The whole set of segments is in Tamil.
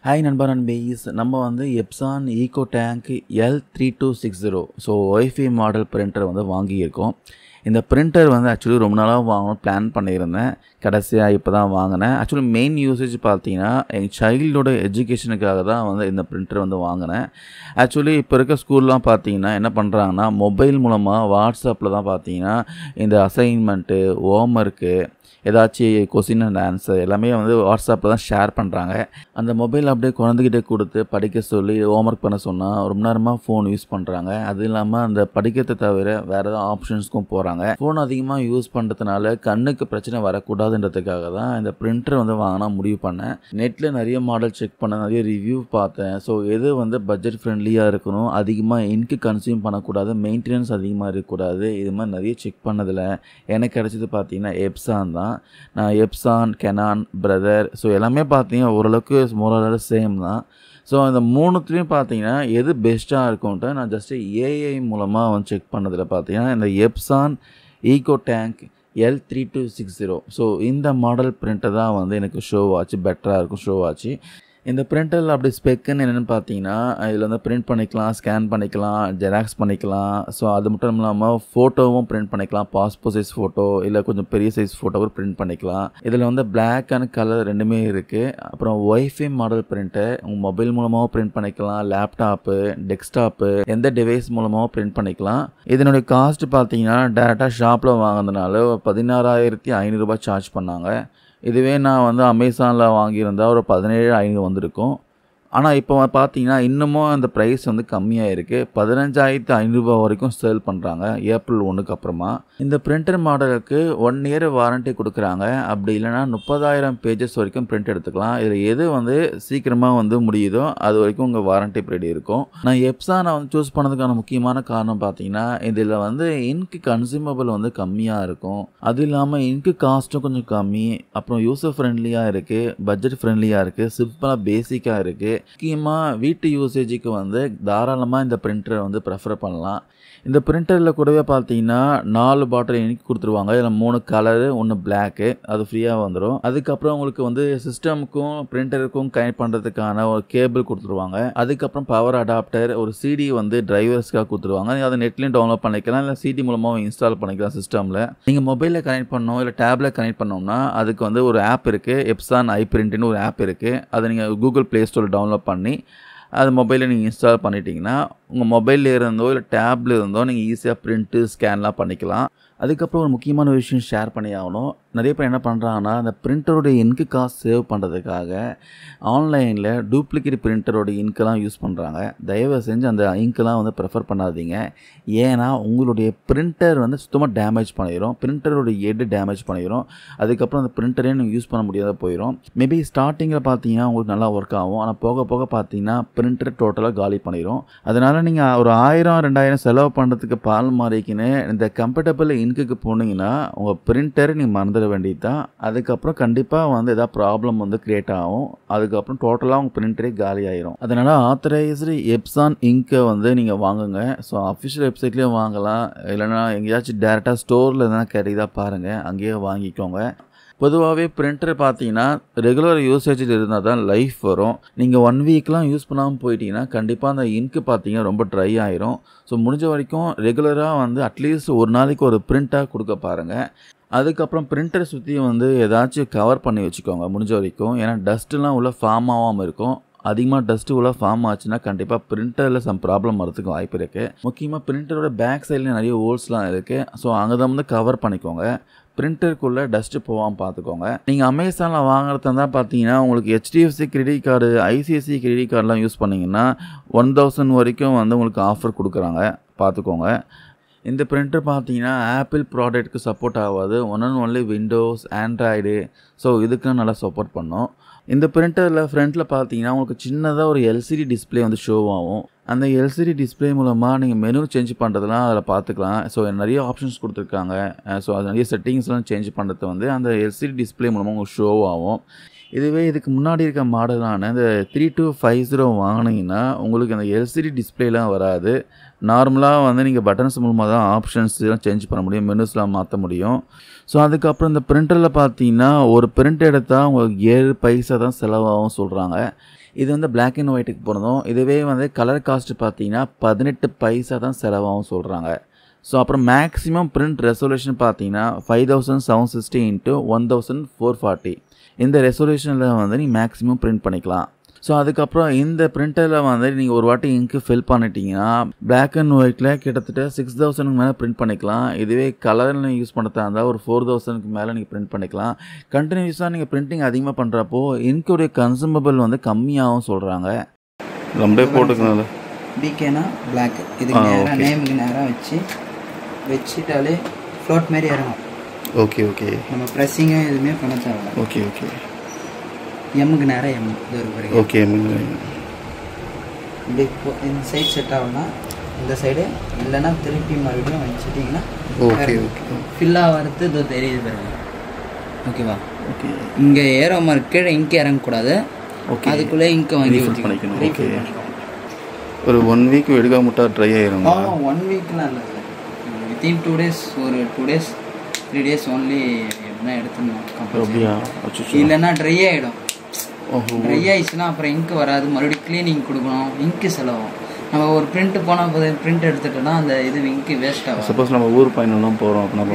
ஹாய் நண்பா நண்பீஸ், நம்ம வந்து Epson eco tank L3260 so wifi model printer வந்து வாங்கியிருக்கோம். இந்த பிரிண்டர் வந்து ஆக்சுவலி ரொம்ப நாளாக வாங்கணும் பிளான் பண்ணியிருந்தேன். கடைசியாக இப்போ தான் வாங்கினேன். ஆக்சுவலி மெயின் யூசேஜ் பார்த்தீங்கன்னா எங்கள் சைல்டோட எஜுகேஷனுக்காக தான் வந்து இந்த பிரிண்டர் வந்து வாங்கினேன். ஆக்சுவலி இப்போ இருக்க ஸ்கூல்லாம் பார்த்தீங்கன்னா என்ன பண்ணுறாங்கன்னா மொபைல் மூலமாக வாட்ஸ்அப்பில் தான் பார்த்தீங்கன்னா இந்த அசைன்மெண்ட்டு, ஹோம்ஒர்க்கு, ஏதாச்சும் கொஸ்டின் அண்ட் ஆன்சர் எல்லாமே வந்து வாட்ஸ்அப்பில் தான் ஷேர் பண்ணுறாங்க. அந்த மொபைல் அப்படியே குழந்தைகிட்ட கொடுத்து படிக்க சொல்லி ஹோம்ஒர்க் பண்ண சொன்னால் ரொம்ப நேரமாக ஃபோன் யூஸ் பண்ணுறாங்க. அது இல்லாமல் அந்த படிக்கிறதை தவிர வேறு ஏதாவது ஆப்ஷன்ஸ்க்கும் போகிறாங்க. ஃபோன் அதிகமாக யூஸ் பண்ணுறதுனால கண்ணுக்கு பிரச்சனை வரக்கூடாதுன்றதுக்காக தான் இந்த பிரிண்டர் வந்து வாங்கினா முடிவு பண்ணேன். நெட்டில் நிறைய மாடல் செக் பண்ணேன், நிறைய ரிவ்யூ பார்த்தேன். ஸோ எது வந்து பட்ஜெட் ஃப்ரெண்ட்லியாக இருக்கணும், அதிகமாக இன்க்கு கன்சியூம் பண்ணக்கூடாது, மெயின்டெனன்ஸ் அதிகமாக இருக்கக்கூடாது, இது மாதிரி நிறைய செக் பண்ணதில் எனக்கு கிடச்சது பார்த்தீங்கன்னா எப்சான் தான். நான் எப்சான், கெனான், பிரதர் ஸோ எல்லாமே பார்த்தீங்கன்னா ஓரளவுக்கு மோரலோட சேம் தான். ஸோ அந்த மூணுத்துலேயும் பார்த்தீங்கன்னா எது பெஸ்ட்டாக இருக்கும்ன்ட்டு நான் ஜஸ்ட்டு ஏஐ மூலமாக வந்து செக் பண்ணதில் பார்த்தீங்கன்னா இந்த Epson eco tank L3260 so இந்த மாடல் பிரிண்டர் தான் வந்து எனக்கு ஷோ ஆச்சு, பெட்டராக இருக்கும் ஷோ ஆச்சு. இந்த பிரிண்டரில் அப்படி ஸ்பெக்குன்னு என்னென்னு பார்த்தீங்கன்னா இதில் வந்து பிரிண்ட் பண்ணிக்கலாம், ஸ்கேன் பண்ணிக்கலாம், ஜெராக்ஸ் பண்ணிக்கலாம். ஸோ அது மட்டும் இல்லாமல் ஃபோட்டோவும் பிரிண்ட் பண்ணிக்கலாம், பாஸ்போர்ட் சைஸ் ஃபோட்டோ இல்லை கொஞ்சம் பெரிய சைஸ் ஃபோட்டோவும் பிரிண்ட் பண்ணிக்கலாம். இதில் வந்து பிளாக் அண்ட் கலர் ரெண்டுமே இருக்குது. அப்புறம் ஒய்ஃபை மாடல் பிரிண்டர் உங்கள் மொபைல் மூலமாகவும் பிரிண்ட் பண்ணிக்கலாம், லேப்டாப்பு, டெஸ்க்டாப்பு எந்த டிவைஸ் மூலமாகவும் பிரிண்ட் பண்ணிக்கலாம். இதனுடைய காஸ்ட் பார்த்தீங்கன்னா டேரெக்டாக ஷாப்பில் வாங்கினதுனால 16,500 சார்ஜ் பண்ணாங்க. இதுவே நான் வந்து அமேசானில் வாங்கியிருந்தால் ஒரு 17,500 வந்திருக்கும். ஆனால் இப்போ பார்த்தீங்கன்னா இன்னமும் அந்த ப்ரைஸ் வந்து கம்மியாக இருக்குது. 15,500 வரைக்கும் சேல் பண்ணுறாங்க ஏப்ரல் 1க்கு அப்புறமா. இந்த பிரிண்டர் மாடலுக்கு 1 இயர் வாரண்ட்டி கொடுக்குறாங்க. அப்படி இல்லைனா 30,000 பேஜஸ் வரைக்கும் பிரிண்ட் எடுத்துக்கலாம். இதில் எது வந்து சீக்கிரமாக வந்து முடியுதோ அது வரைக்கும் உங்கள் வாரண்ட்டி பீரியட் இருக்கும். நான் எப்சானை வந்து சூஸ் பண்ணதுக்கான முக்கியமான காரணம் பார்த்தீங்கன்னா இதில் வந்து இன்க்கு கன்சியூமபிள் வந்து கம்மியாக இருக்கும். அது இல்லாமல் இன்க்கு காஸ்ட்டும் கொஞ்சம் கம்மி. அப்புறம் யூசர் ஃப்ரெண்ட்லியாக இருக்குது, பட்ஜெட் ஃப்ரெண்ட்லியாக இருக்குது, சிம்பிளாக பேசிக்காக இருக்குது. முக்கியமாக வீட்டு யூசேஜுக்கு வந்து தாராளமாக இந்த பிரிண்டரை வந்து ப்ரெஃபர் பண்ணலாம். இந்த பிரிண்டரில் கூடவே பார்த்தீங்கன்னா 4 பாட்டில் இன்க் கொடுத்துருவாங்க. இதில் 3 கலரு, 1 பிளாக்கு, அது ஃப்ரீயாக வந்துடும். அதுக்கப்புறம் உங்களுக்கு வந்து சிஸ்டமுக்கும் பிரிண்டருக்கும் கனெக்ட் பண்ணுறதுக்கான ஒரு கேபிள் கொடுத்துருவாங்க. அதுக்கப்புறம் பவர் அடாப்டர், ஒரு சிடி வந்து டிரைவர்ஸ்க்காக கொடுத்துருவாங்க. அதை நெட்லேயும் டவுன்லோட் பண்ணிக்கலாம், இல்லை சிடி மூலமாக இன்ஸ்டால் பண்ணிக்கலாம் சிஸ்டமில். நீங்கள் மொபைலில் கனெக்ட் பண்ணணும் இல்லை டேப்ல கனெக்ட் பண்ணோம்னா அதுக்கு வந்து ஒரு ஆப் இருக்குது, எப்சான் ஐ பிரிண்ட்னு ஒரு ஆப் இருக்குது. அதை நீங்கள் கூகுள் ப்ளே ஸ்டோரில் டவுன்லோட் பண்ணி அது மொபைலில் நீங்கள் இன்ஸ்டால் பண்ணிட்டீங்கன்னா உங்கள் மொபைலில் இருந்தோ இல்லை டேப்ல இருந்தோ நீங்கள் ஈஸியாக பிரிண்ட்டு ஸ்கேன்லாம் பண்ணிக்கலாம். அதுக்கப்புறம் ஒரு முக்கியமான விஷயம் ஷேர் பண்ணி ஆகணும். நிறைய பேர் என்ன பண்ணுறாங்கன்னா அந்த பிரிண்டரோட இன்க்கு காசு சேவ் பண்ணுறதுக்காக ஆன்லைனில் டூப்ளிகேட் பிரிண்டரோட இன்க்கெல்லாம் யூஸ் பண்ணுறாங்க. தயவு செஞ்சு அந்த இன்க்கெல்லாம் வந்து ப்ரிஃபர் பண்ணாதீங்க. ஏன்னா உங்களுடைய பிரிண்டர் வந்து சுத்தமாக டேமேஜ் பண்ணிடும், பிரிண்டரோட ஹெட் டேமேஜ் பண்ணிடும். அதுக்கப்புறம் அந்த பிரிண்டரே நீங்கள் யூஸ் பண்ண முடியாத போயிடும். மேபி ஸ்டார்டிங்கில் பார்த்தீங்கன்னா உங்களுக்கு நல்லா ஒர்க் ஆகும், ஆனால் போக போக பார்த்தீங்கன்னா பிரிண்டர் டோட்டலாக காலி பண்ணிடும். அதனால் நீங்கள் ஒரு 1000-2000 செலவு பண்ணுறதுக்கு பால் மாறிக்கின்னு இந்த கம்ஃபர்டபுள் இன்க்குக்கு போனீங்கன்னா உங்கள் பிரிண்டர் நீங்கள் மறந்துட வேண்டியது தான். அதுக்கப்புறம் கண்டிப்பாக வந்து எதாவது ப்ராப்ளம் வந்து க்ரியேட் ஆகும். அதுக்கப்புறம் டோட்டலாக உங்கள் பிரிண்டரே காலி ஆயிரும். அதனால் ஆத்தரைஸ்டு எப்சான் இன்க்கை வந்து நீங்கள் வாங்குங்க. ஸோ அஃபிஷியல் வெப்சைட்லேயே வாங்கலாம், இல்லைனா எங்கேயாச்சும் டேரெக்டாக ஸ்டோரில் எதனா கிடைக்குதா பாருங்கள், அங்கேயே வாங்கிக்கோங்க. பொதுவாகவே பிரிண்டர் பார்த்தீங்கன்னா ரெகுலர் யூசேஜில் இருந்தால் தான் லைஃப் வரும். நீங்கள் 1 வீக்லாம் யூஸ் பண்ணாமல் போயிட்டீங்கன்னா கண்டிப்பாக அந்த இன்க்கு பார்த்தீங்கன்னா ரொம்ப ட்ரை ஆயிரும். ஸோ முடிஞ்ச வரைக்கும் ரெகுலராக வந்து அட்லீஸ்ட் ஒரு நாளைக்கு ஒரு பிரிண்ட்டாக கொடுக்க பாருங்கள். அதுக்கப்புறம் பிரிண்டரை சுற்றி வந்து ஏதாச்சும் கவர் பண்ணி வச்சுக்கோங்க முடிஞ்ச வரைக்கும். ஏன்னா டஸ்ட்டுலாம் உள்ள ஃபார்ம் ஆகாமல் இருக்கும். அதிகமாக டஸ்ட்டு உள்ள ஃபார்ம் ஆச்சுன்னா கண்டிப்பாக பிரிண்டரில் சம் ப்ராப்ளம் வரதுக்கு வாய்ப்பு இருக்குது. முக்கியமாக பிரிண்டரோட பேக் சைட்லேயும் நிறைய ஹோல்ஸ்லாம் இருக்குது. ஸோ அங்கே தான் வந்து கவர் பண்ணிக்கோங்க. பிரிண்டருக்குள்ளே டஸ்ட்டு போகாமல் பார்த்துக்கோங்க. நீங்கள் அமேசானில் வாங்குறதா இருந்தால் பார்த்தீங்கன்னா உங்களுக்கு HDFC credit card, ICICI credit கார்டெலாம் யூஸ் பண்ணிங்கன்னா 1000 வரைக்கும் வந்து உங்களுக்கு ஆஃபர் கொடுக்குறாங்க, பார்த்துக்கோங்க. இந்த பிரிண்டர் பார்த்தீங்கன்னா ஆப்பிள் ப்ராடக்ட்டுக்கு சப்போர்ட் ஆகாது, ஒன்லி விண்டோஸ், ஆண்ட்ராய்டு ஸோ இதுக்கும் நல்லா சப்போர்ட் பண்ணும். இந்த பிரிண்டரில் ஃப்ரண்ட்டில் பார்த்தீங்கன்னா உங்களுக்கு சின்னதாக ஒரு LCD டிஸ்பிளே வந்து ஷோ ஆகும். அந்த LCD டிஸ்பிளே மூலமாக நீங்கள் மெனு சேஞ்ச் பண்ணுறதுலாம் அதில் பார்த்துக்கலாம். ஸோ நிறைய ஆப்ஷன்ஸ் கொடுத்துருக்காங்க. ஸோ அது நிறைய செட்டிங்ஸ்லாம் சேஞ்ச் பண்ணுறது வந்து அந்த LCD டிஸ்பிளே மூலமாக உங்களுக்கு ஷோ ஆகும். இதுவே இதுக்கு முன்னாடி இருக்க மாடலான இந்த 3250 வாங்கினீங்கன்னா உங்களுக்கு அந்த LCD டிஸ்பிளேலாம் வராது. நார்மலாக வந்து நீங்கள் பட்டன்ஸ் மூலமாக தான் ஆப்ஷன்ஸ்லாம் சேஞ்ச் பண்ண முடியும், மெனுஸ்லாம் மாற்ற முடியும். ஸோ அதுக்கப்புறம் இந்த பிரிண்டரில் பார்த்தீங்கன்னா ஒரு பிரிண்ட் எடுத்தால் உங்களுக்கு 7 பைசா தான் செலவாகும் சொல்கிறாங்க. இது வந்து பிளாக் அண்ட் ஒயிட்டுக்கு பொருந்தும். இதுவே வந்து கலர் காஸ்ட் பார்த்தீங்கன்னா 18 பைசா தான் செலவாகும் சொல்கிறாங்க. ஸோ அப்புறம் மேக்ஸிமம் பிரிண்ட் ரெசல்யூஷன் பார்த்தீங்கன்னா 5760 இன்ட்டு 1440. இந்த ரெசல்யூஷனில் வந்து நீங்கள் மேக்ஸிமம் பிரிண்ட் பண்ணிக்கலாம். ஸோ அதுக்கப்புறம் இந்த பிரிண்டரில் வந்து நீங்கள் ஒரு வாட்டி இங்க்கு ஃபில் பண்ணிட்டீங்கன்னா பிளாக் அண்ட் ஒயிட்டில் கிட்டத்தட்ட 6000க்கு மேலே பிரிண்ட் பண்ணிக்கலாம். இதுவே கலரில் யூஸ் பண்ணுறதா இருந்தால் ஒரு 4000க்கு மேலே நீங்கள் பிரிண்ட் பண்ணிக்கலாம். கண்டினியூஸாக நீங்கள் பிரிண்டிங் அதிகமாக பண்ணுறப்போ இன்க்குடைய கன்சூமபிள் வந்து கம்மியாகவும் சொல்கிறாங்க. நம்மளே போட்டுக்கனால பிகேனா பிளாக் இதுக்கு நேராக நேமுக்கு நேராக வச்சுட்டாலே ஃப்ளோட் மாதிரி இறங்கும். Okay okay. நம்ம ப்ரெஸ்ஸிங்காக எதுவுமே பண்ண தேவை. Okay okay. எம்முக்கு நேராக எம் இது ஒரு ஓகே. இப்படி இந்த சைடு செட் ஆகும்னா இந்த சைடு இல்லைன்னா திருப்பி மறுபடியும் வச்சுட்டிங்கன்னா ஓகே ஓகே. ஃபில் ஆகிறது இதோ தெரியுது பாருங்க. ஓகேவா? ஓகே. இங்கே ஏரோ மார்க் கீழே இங்கே இறங்கக்கூடாது. ஓகே. அதுக்குள்ளே இங்கே வாங்கி பண்ணிக்கணும். ஓகே. ஒரு 1 வீக் எடுக்க முட்டா ட்ரை ஆயிரும். 1 வீக்லாம் இல்லை, வித்தின் 2 days, ஒரு 2 days 3 days ஒன்லி எப்படின்னா எடுத்துடணும். இல்லைன்னா ட்ரை ஆகிடும். ட்ரை ஆயிடுச்சுன்னா அப்புறம் இங்கு வராது, மறுபடியும் க்ளீனிங் கொடுக்கணும், இங்கு செலவும். நம்ம ஒரு பிரிண்ட் போனால் பிரிண்ட் எடுத்துட்டோம்னா அந்த இது இங்கு வேஸ்ட் ஆகும். சப்போஸ் நம்ம ஊர் பயணம்லாம் போகிறோம் அப்படின்னா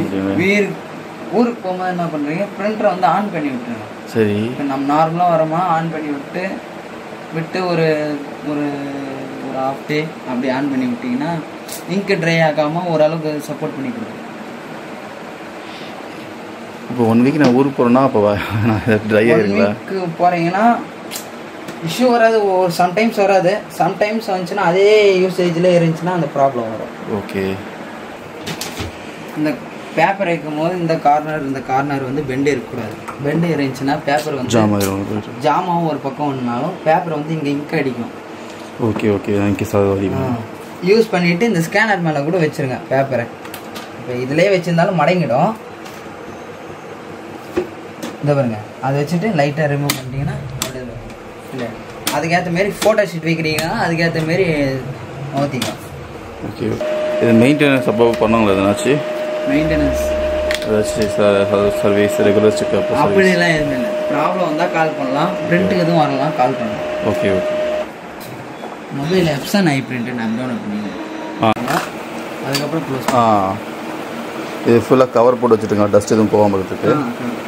ஊருக்கு போகும்போது என்ன பண்ணுறீங்க, பிரிண்டரை வந்து ஆன் பண்ணி விட்டுருங்க. சரி. இப்போ நம்ம நார்மலாக வரோமா ஆன் பண்ணி விட்டு ஒரு ஒரு ஒரு ஹாஃப் டே அப்படி ஆன் பண்ணி விட்டிங்கன்னா இங்கு ட்ரை ஆகாமல் ஓரளவுக்கு சப்போர்ட் பண்ணி கொடுக்கும். இப்போ 1 வீக் நான் ஊருக்கு போகிறேன்னா அப்போ ட்ரை ஆகிடுங்களா? போகிறீங்கன்னா இஷ்யூ வராது, சம்டைம்ஸ் வராது. சம்டைம்ஸ் வந்துச்சுன்னா அதே யூசேஜில் இருந்துச்சுன்னா அந்த ப்ராப்ளம் வரும். ஓகே. இந்த பேப்பர் வைக்கும் போது இந்த கார்னர் வந்து பெண்டு இருக்கக்கூடாது. பெண்டு இருந்துச்சுன்னா பேப்பர் வந்து ஜாமாவும் ஒரு பக்கம் ஒன்றுனாலும் பேப்பர் வந்து இங்கே இங்க் அடிக்கும். Okay okay. இங்கே யூஸ் பண்ணிவிட்டு இந்த ஸ்கேனர் மேலே கூட வச்சுருங்க பேப்பரை. இப்போ இதிலே வச்சுருந்தாலும் மடங்கிடும். இந்த பாருங்க, அதை வச்சுட்டு லைட்டாக ரிமூவ் பண்ணிட்டீங்கன்னா இல்லை அதுக்கேற்ற மாரி ஃபோட்டோ ஷீட் வைக்கிறீங்கன்னா அதுக்கேற்ற மாரி ஊற்றிக்கலாம். ஓகே. இது மெயின்டெனன்ஸ் அப்போ பண்ணுவாங்களா? எதனாச்சு மெயின்டெனன்ஸ் ஏதாச்சும் சர்வீஸ் ரெகுலர் செக்அப் அப்படிலாம் எதுவுமே இல்லை. ப்ராப்ளம் வந்தால் கால் பண்ணலாம், பிரிண்ட்டுக்கு எதுவும் வரலாம் கால் பண்ணலாம். Okay okay. மொபைல் எப்சன் ஐ பிரிண்ட்டு நான் டவுன்லோட் பண்ணிடுவேன். அதுக்கப்புறம் க்ளோஸ். இது ஃபுல்லாக கவர் போட்டு வச்சுட்டுங்க, டஸ்ட் எதுவும் போகாமல் இருக்கிறதுக்கு.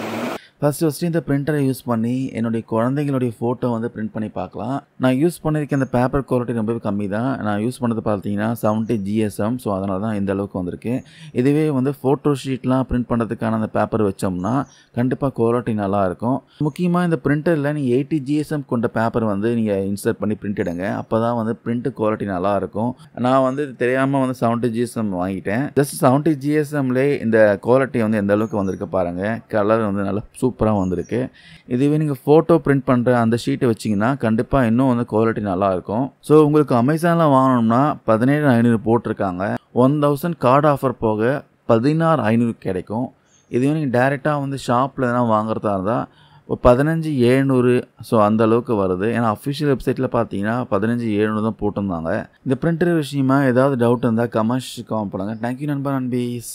ஃபஸ்ட்டு இந்த பிரிண்டரை யூஸ் பண்ணி என்னுடைய குழந்தைங்களுடைய ஃபோட்டோ வந்து பிரிண்ட் பண்ணி பார்க்கலாம். நான் யூஸ் பண்ணியிருக்க அந்த பேப்பர் குவாலிட்டி ரொம்பவே கம்மி தான். நான் யூஸ் பண்ணது பார்த்தீங்கன்னா 70 GSM. ஸோ அதனால தான் இந்த அளவுக்கு வந்திருக்கு. இதுவே வந்து ஃபோட்டோ ஷீட்லாம் பிரிண்ட் பண்ணுறதுக்கான அந்த பேப்பர் வச்சோம்னா கண்டிப்பாக குவாலிட்டி நல்லாயிருக்கும். முக்கியமாக இந்த பிரிண்டரில் நீங்கள் 80 GSM கொண்ட பேப்பர் வந்து நீங்கள் இன்சர்ட் பண்ணி பிரிண்ட் எடுங்க. அப்போ தான் வந்து பிரிண்ட் குவாலிட்டி நல்லாயிருக்கும். நான் வந்து தெரியாமல் வந்து 70 GSM வாங்கிட்டேன். ஜஸ்ட் 70 GSMலே இந்த குவாலிட்டி வந்து எந்த அளவுக்கு வந்திருக்கு பாருங்கள். கலர் வந்து நல்லா சூப்பராக வந்திருக்கு. இதுவே நீங்கள் ஃபோட்டோ பிரிண்ட் பண்ணுற அந்த ஷீட்டை வச்சிங்கன்னா கண்டிப்பாக இன்னும் வந்து குவாலிட்டி நல்லாயிருக்கும். ஸோ உங்களுக்கு அமேசானில் வாங்கணும்னா 17,500 போட்டிருக்காங்க. 1000 கார்டு ஆஃபர் போக 16,500 கிடைக்கும். இதுவே நீங்கள் டேரெக்டாக வந்து ஷாப்பில் எதனா வாங்குறதா இருந்தால் ஒரு 15,700. ஸோ அந்த அளவுக்கு வருது. ஏன்னா அஃபிஷியல் வெப்சைட்டில் பார்த்தீங்கன்னா 15,700 தான் போட்டிருந்தாங்க. இந்த பிரிண்டர் விஷயமா ஏதாவது டவுட் இருந்தால் கமெண்ட்ஸ் காமெண்ட் பண்ணுங்கள். தேங்க்யூ நண்பர் நண்பீஸ்.